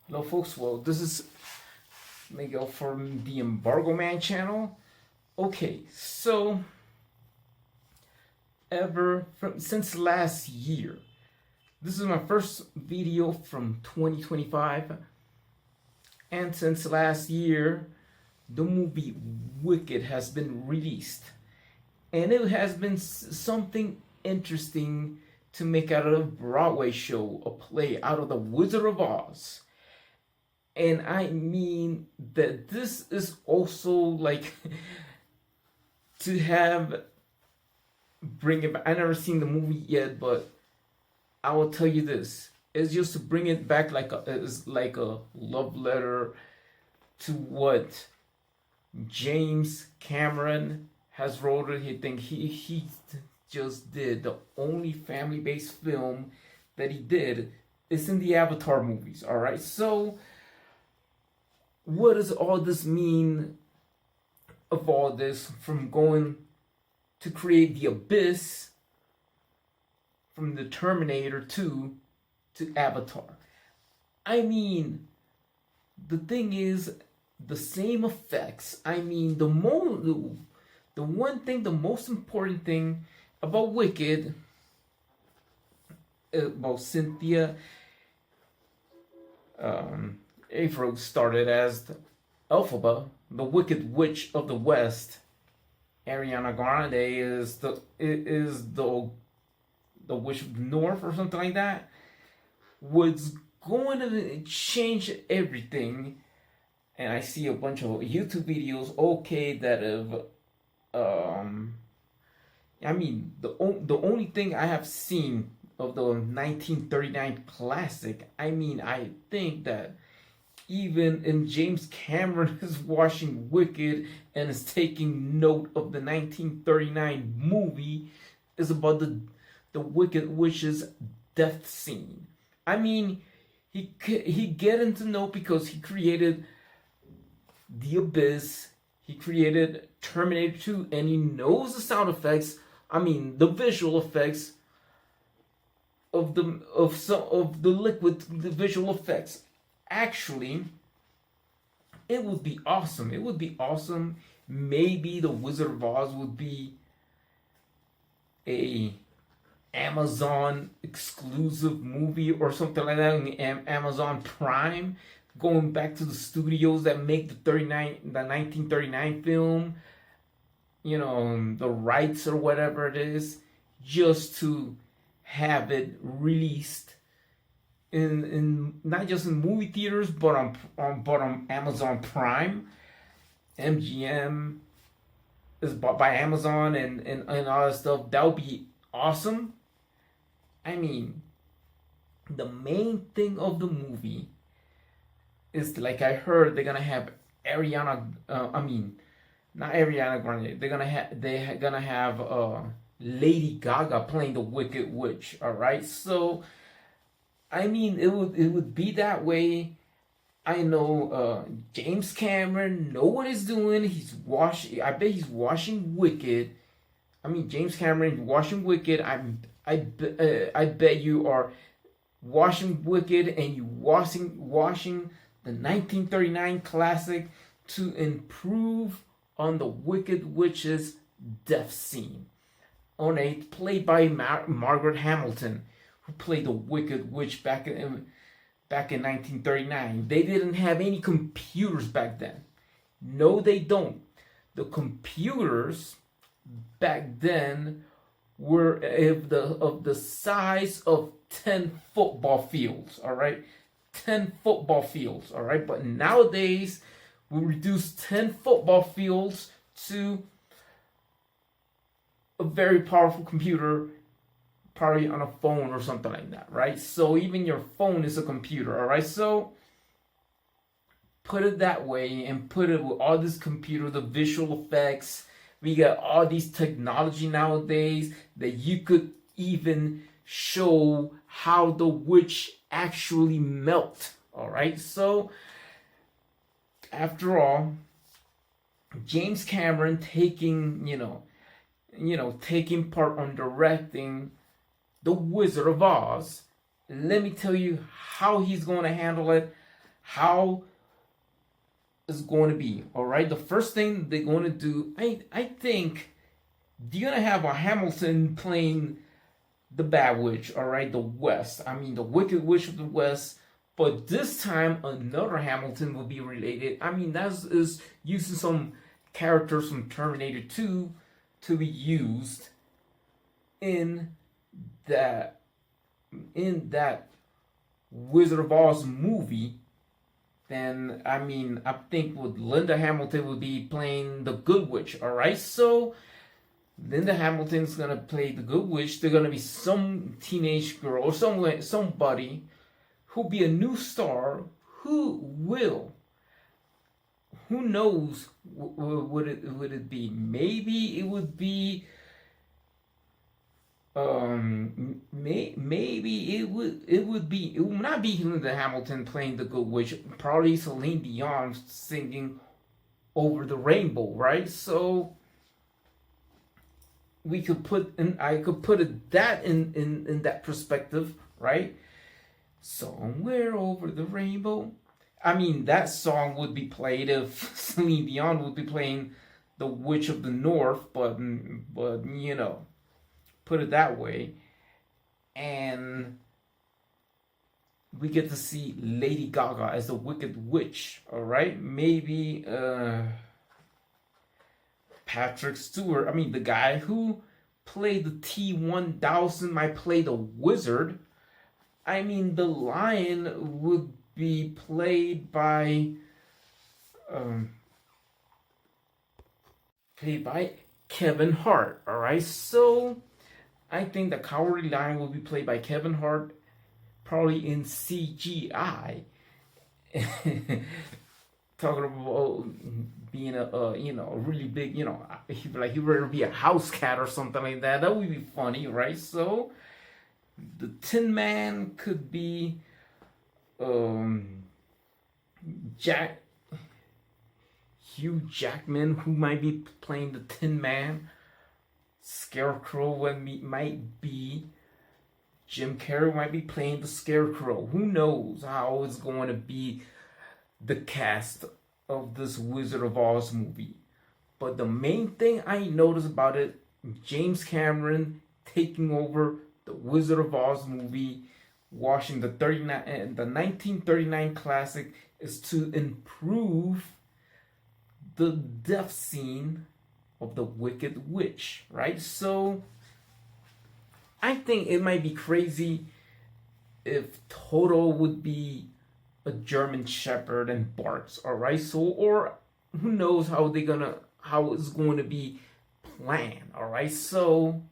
Hello folks, well this is Miguel from the Embargo Man channel. Okay, so since last year, this is my first video from 2025, and since last year the movie Wicked has been released, and it has been something interesting to make out of a Broadway show, a play out of the Wizard of Oz. And I mean that this is also like to have bring it back. I never seen the movie yet, but I will tell you this: it's just to bring it back it's like a love letter to what James Cameron has wrote. He think he just did the only family based film that he did. It's in the Avatar movies. All right, so what does all this mean of all this from going to create the Abyss from the Terminator 2 to Avatar? I mean, the thing is, the same effects. I mean, the most important thing about Wicked, about Cynthia Avro started as Elphaba, the Wicked Witch of the West. Ariana Grande is the Witch of the North or something like that. Was going to change everything, and I see a bunch of YouTube videos. Okay, that have I mean the only thing I have seen of the 1939 classic. I mean, I think that even in James Cameron is watching Wicked and is taking note of the 1939 movie is about the Wicked Witch's death scene. I mean, he get into note because he created The Abyss, he created Terminator 2, and he knows the sound effects. I mean, the visual effects of the liquid, the visual effects. Actually, it would be awesome. It would be awesome. Maybe the Wizard of Oz would be a Amazon exclusive movie or something like that on the Amazon Prime, going back to the studios that make the 1939 film, you know, the rights or whatever it is, just to have it released in not just in movie theaters but on Amazon Prime. MGM is bought by Amazon and all that stuff. That would be awesome. I mean, the main thing of the movie is, like I heard, they're gonna have Ariana. Not Ariana Grande. They're gonna have Lady Gaga playing the Wicked Witch. All right, so I mean, it would be that way. I know James Cameron know what he's doing. I bet he's watching Wicked. I mean, James Cameron watching Wicked. I bet you are watching Wicked and you watching the 1939 classic to improve on the Wicked Witch's death scene. Played by Margaret Hamilton, who played the Wicked Witch back in 1939. They didn't have any computers back then. No, they don't. The computers back then were of the size of 10 football fields. All right, 10 football fields. All right, but nowadays we reduce 10 football fields to a very powerful computer, probably on a phone or something like that, right? So even your phone is a computer. All right, so put it that way and put it with all this computer, the visual effects. We got all these technology nowadays that you could even show how the witch actually melt. All right, so after all, James Cameron taking taking part on directing The Wizard of Oz. Let me tell you how he's going to handle it. how it's going to be. All right, the first thing they're going to do, I think you're gonna have a Hamilton playing the Bad Witch. All right, the West. I mean, the Wicked Witch of the West. But this time, another Hamilton will be related. I mean, that is using some characters from Terminator 2 to be used in that Wizard of Oz movie. Then I mean, I think with Linda Hamilton will be playing the Good Witch. All right, so Linda Hamilton's gonna play the Good Witch. They're gonna be some teenage girl or somebody who'll be a new star. Who knows? Would it be? Maybe it would be. Maybe it would not be Linda Hamilton playing the Good Witch. Probably Celine Dion singing Over the Rainbow, right? So we could put in I could put it that in that perspective, right? Somewhere over the rainbow. I mean, that song would be played if Celine Dion would be playing the Witch of the North, but you know, put it that way. And we get to see Lady Gaga as the Wicked Witch. All right, maybe Patrick Stewart. I mean, the guy who played the T-1000 might play the Wizard. I mean, the Lion would be played by Kevin Hart. All right, so I think the Cowardly Lion will be played by Kevin Hart, probably in CGI. Talking about being a really big, he would be a house cat or something like that. That would be funny, right? So the Tin Man could be Hugh Jackman, who might be playing the Tin Man. Scarecrow might be Jim Carrey, might be playing the Scarecrow. Who knows how it's going to be the cast of this Wizard of Oz movie. But the main thing I noticed about it, James Cameron taking over the Wizard of Oz movie, watching the 1939 classic, is to improve the death scene of the Wicked Witch, right? So I think it might be crazy if Toto would be a German Shepherd and barks, all right? So, or who knows how it's going to be planned, all right? So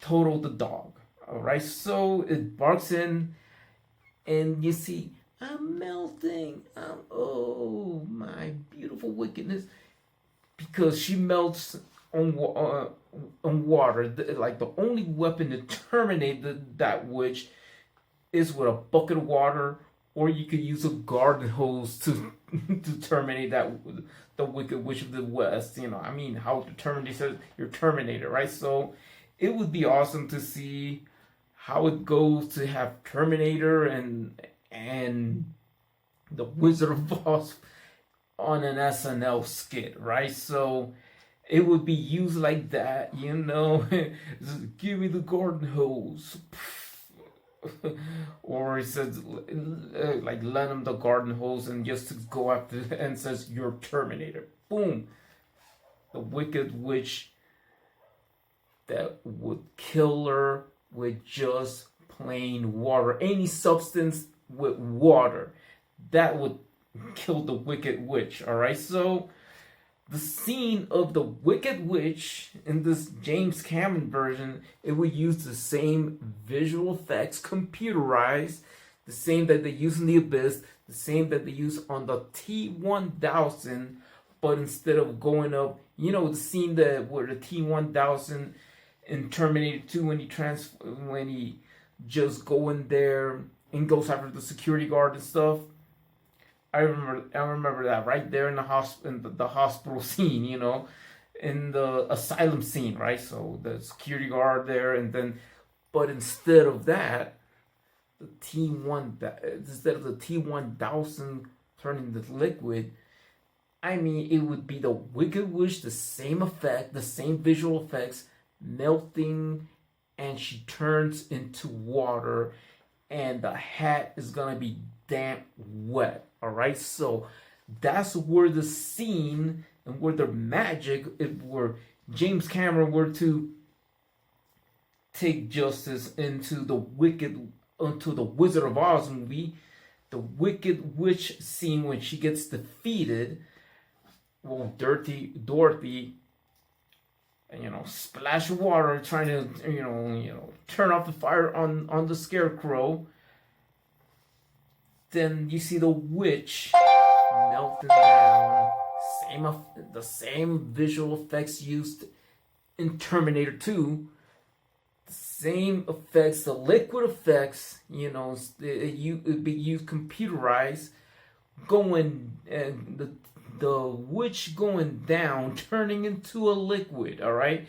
Toto the dog, all right? So it barks in, and you see, I'm melting. Oh my beautiful wickedness, because she melts on water. Like the only weapon to terminate that witch is with a bucket of water, or you could use a garden hose to terminate the Wicked Witch of the West. I mean, how to terminate your Terminator, right? So it would be awesome to see how it goes to have Terminator and the Wizard of Oz on an SNL skit, right? So it would be used like that, give me the garden hose. Or he says, like, lend him the garden hose and just to go after and says, you're Terminator. Boom. The Wicked Witch that would kill her with just plain water. Any substance with water, that would kill the Wicked Witch, all right? So the scene of the Wicked Witch in this James Cameron version, it would use the same visual effects, computerized, the same that they use in The Abyss, the same that they use on the T-1000, but instead of going up, the scene where the T-1000 in Terminator 2 when he just go in there and goes after the security guard and stuff. I remember that right there in the hospital scene, in the asylum scene, right? So the security guard there, but instead of that, the T1 instead of the T1000 turning to liquid, I mean, it would be the Wicked Witch, the same effect, the same visual effects, melting, and she turns into water, and the hat is gonna be damp wet. All right, so that's where the scene and where the magic, if where James Cameron were to take justice into the Wizard of Oz movie, the Wicked Witch scene when she gets defeated. Well, Dorothy, splash water trying to, turn off the fire on the scarecrow. Then you see the witch melting down. The same visual effects used in Terminator 2. The same effects, the liquid effects, it be used computerized, going and the witch going down, turning into a liquid. All right,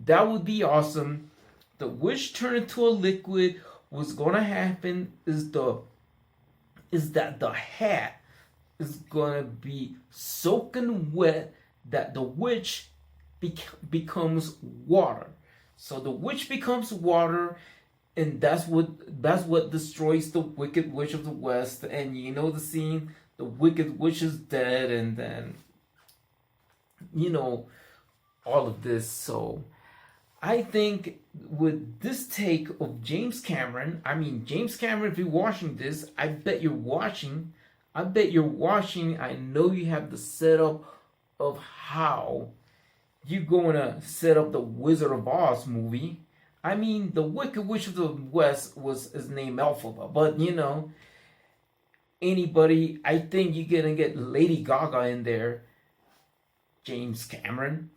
that would be awesome. The witch turn into a liquid. What's gonna happen is that the hat is gonna be soaking wet. That the witch becomes water. So the witch becomes water, and that's what destroys the Wicked Witch of the West. And you know the scene. The Wicked Witch is dead, and then, all of this. So, I think with this take of James Cameron, if you're watching this, I bet you're watching. I know you have the setup of how you're going to set up the Wizard of Oz movie. The Wicked Witch of the West is named Elphaba, but anybody, I think you're gonna get Lady Gaga in there. James Cameron,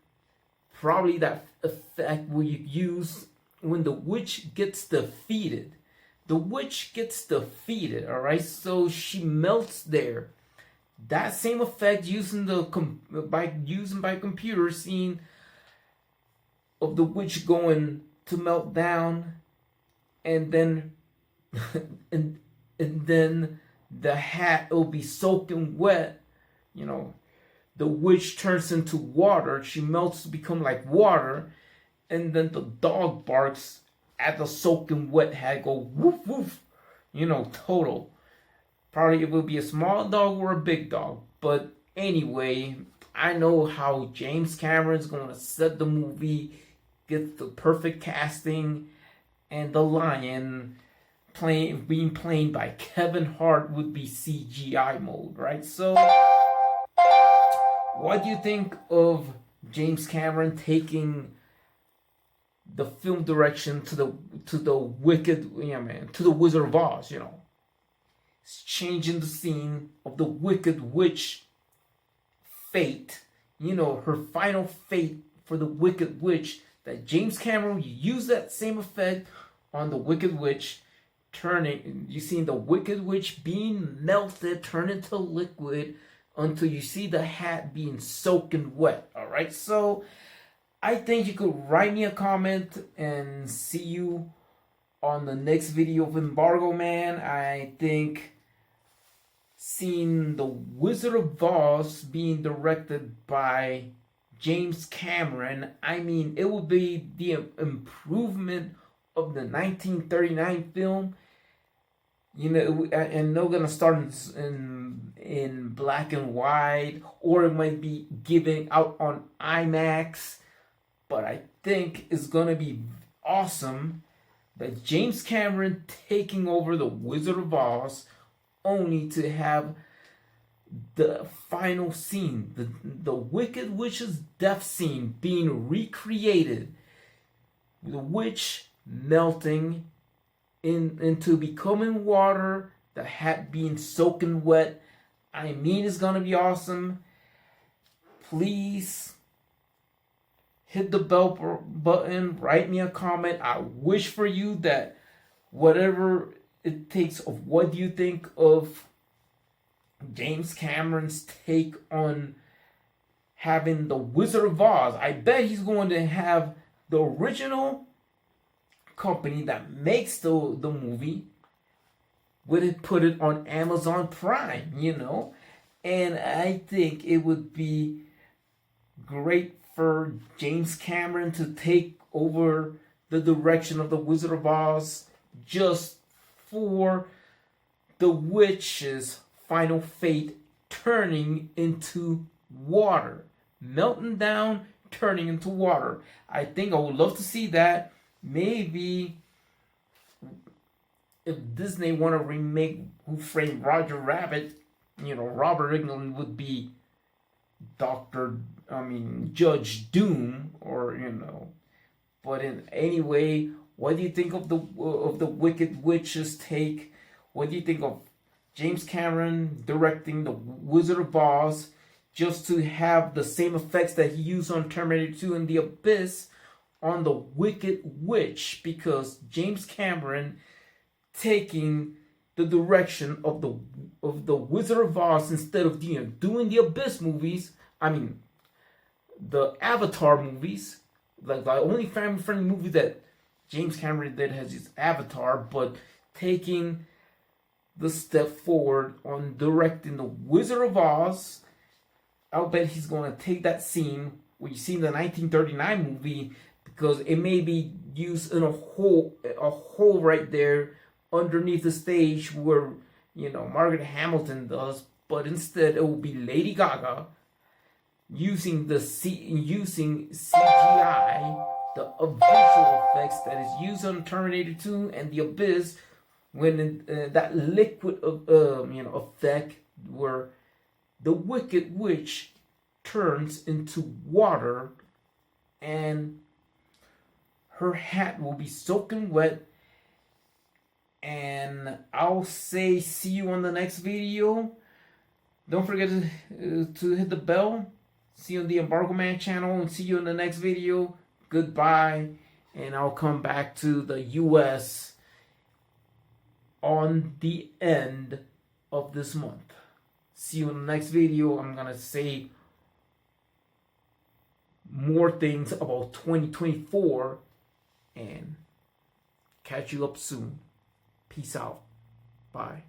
probably that effect will you use when the witch gets defeated. The witch gets defeated, all right. So she melts there. That same effect using by computer scene of the witch going to melt down, and then and then the hat will be soaking wet. The witch turns into water. She melts to become like water, and then the dog barks at the soaking wet hat. Go woof woof. Total. Probably it will be a small dog or a big dog. But anyway, I know how James Cameron's gonna set the movie, get the perfect casting, and the lion being played by Kevin Hart would be CGI mode, right? So, what do you think of James Cameron taking the film direction to the Wizard of Oz? It's changing the scene of the Wicked Witch fate. Her final fate for the Wicked Witch. That James Cameron used that same effect on the Wicked Witch. You see the Wicked Witch being melted, turn into liquid until you see the hat being soaking wet. All right, so I think you could write me a comment and see you on the next video of Embargo Man. I think seeing the Wizard of Oz being directed by James Cameron, it would be the improvement of the 1939 film. And they're gonna start in black and white, or it might be given out on IMAX. But I think it's gonna be awesome that James Cameron taking over the Wizard of Oz, only to have the final scene, the Wicked Witch's death scene being recreated. The witch melting into becoming water, the hat being soaking wet. It's gonna be awesome. Please hit the bell button, write me a comment. I wish for you that whatever it takes of what do you think of James Cameron's take on having the Wizard of Oz. I bet he's going to have the original company that makes the movie would it put it on Amazon Prime, And I think it would be great for James Cameron to take over the direction of the Wizard of Oz just for the witch's final fate turning into water. Melting down, turning into water. I think I would love to see that. Maybe if Disney want to remake Who Framed Roger Rabbit, Robert Englund would be Judge Doom, or But in anyway, what do you think of the Wicked Witch's take? What do you think of James Cameron directing the Wizard of Oz just to have the same effects that he used on Terminator 2 and The Abyss on the Wicked Witch? Because James Cameron taking the direction of the Wizard of Oz instead of doing the Abyss movies. The Avatar movies, like the only family-friendly movie that James Cameron did has his Avatar, but taking the step forward on directing the Wizard of Oz. I'll bet he's going to take that scene where you see in the 1939 movie, because it may be used in a hole right there underneath the stage where Margaret Hamilton does, but instead it will be Lady Gaga using CGI, the visual effects that is used on Terminator 2 and The Abyss, when that liquid effect where the Wicked Witch turns into water and her hat will be soaking wet. And I'll say see you on the next video. Don't forget to hit the bell. See you on the Embargo Man channel, and see you in the next video. Goodbye, and I'll come back to the US on the end of this month. See you in the next video. I'm gonna say more things about 2024 and catch you up soon. Peace out. Bye.